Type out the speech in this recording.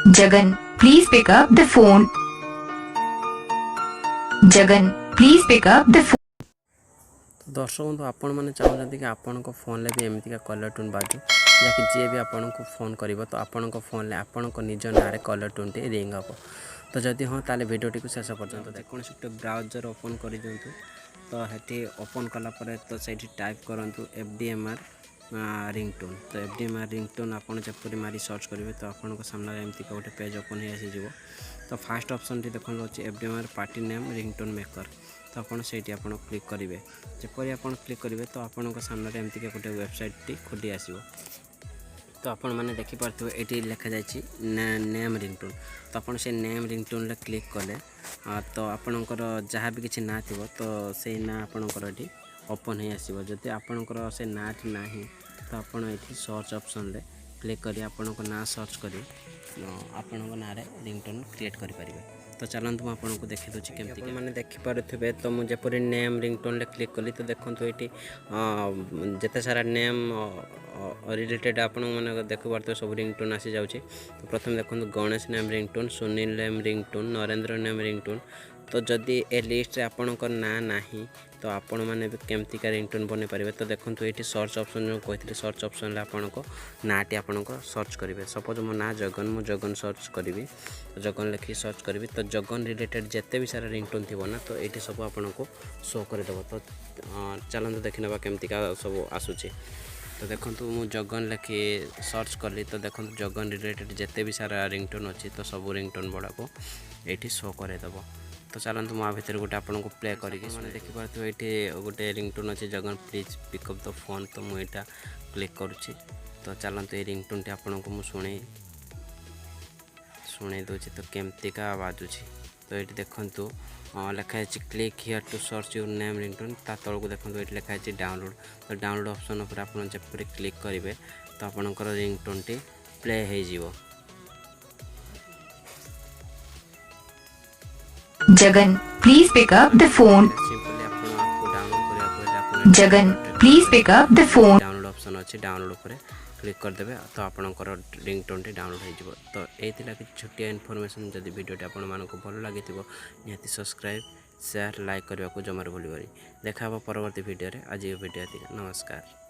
Jagan, please pick up the phone. Jagan, please pick up the phone. दर्शक बंधु आपण मैंने चाहते कि आपण फोन भी एमती कलर टून बाजू जहाँकि जी भी आपन को फोन कर तो आपण फोन आपण निज ना कलर टून टी रिंग हम तो जदि हाँ ताले भिडियो को शेष पर्यंत देखो गोटे ब्राउजर ओपन कर दिंतु तो ये ओपन कलापर तो से टाइप करूँ FDMR रिंगटोन तो FDMR रिंगटोन आपड़ जपरी मारी सर्च करेंगे तो आपण सामने एमती गोटे पेज ओपन हो तो फास्ट ऑप्शन टी देखो अच्छे FDMR party name ringtone maker तो आपड़ से क्लिक करेंगे जपरी आप क्लिक करेंगे तो आपण सामने एमती गोटे वेबसाइट टी खोली आसो तो आपण मैंने देखिपे ये लिखा जाए नेम रिंगटोन तो आप नेम रिंगटोन क्लिक कले तो आपणकर जहाँ भी किसी ना थी तो से ना आपणकर ये ओपन हो आसो जदि आपणकर से ना ना तो आपड़ ये सर्च ऑप्शन रे क्लिक करी आपण ना सर्च करी आपण ना रिंगटोन क्रिएट करेंगे तो चलतु मुझे आपको देखी दूसरी केमती मैंने देखिपे तो मुझे जपरी नेम रिंगटोन क्लिक कली तो देखो ये जिते सारा नेम रिलेटेड आपण मैंने देखिपे सब रिंगटोन आसी जाऊँगी तो प्रथम देखो Ganesh name ringtone Sunil name ringtone Narendra name ringtone तो जदि ए लिस्ट रे आपणकर ना नाही तो आपण मैंने केमती का रिंगटोन बन पारे तो देखो ये सर्च ऑप्शन जो कहते सर्च ऑप्शन आपन को नाटी आपन को सर्च करेंगे सपोज मो ना जगन मु जगन सर्च करी तो जगन लिखी सर्च करी तो जगन रिलेटेड जिते भी सारा रिंगटोन थी ना तो ये सब आपन को शो करदेव तो चलते देखी ना केमती का सब आसूची तो देखो मु जगन लिखी सर्च कली तो देखो जगन रिलेटेड जिते भी सारा रिंगटोन अच्छी तो सब रिंगटोन बड़ा को ये शो करदेव तो चलते मुझे भितर गोटे आपन को प्ले करके मैंने देखिपे ये गोटे रिंगटोन अच्छे Jagan please pick up the phone तो मुझे क्लिक करुच्ची तो चलते ये रिंगटोन टी आपन को शुणे दूसरी तो केमती का बाजुची तो ये देखु लिखाई click here to search your name ringtone ता तलू देखो ये लिखाई डाउनलोड तो डाउनलोड ऑप्शन पर आप जपरी क्लिक करेंगे तो आपंकर रिंगटोन टी प्ले हो Jagan, please pick up the phone. Simply आपको download Jagan, please pick up the phone. Download option अच्छे डाउनलोड पर क्लिक करदे तो आपंकर रिंगटोन टी डाउनलोड हो तो ये कि छोटिया इनफॉरमेशन जब वीडियोटी आपको भल लगी निहाती सब्सक्राइब शेयर लाइक करने को जमार भूल देखा परवर्ती वीडियो आज वीडियो नमस्कार।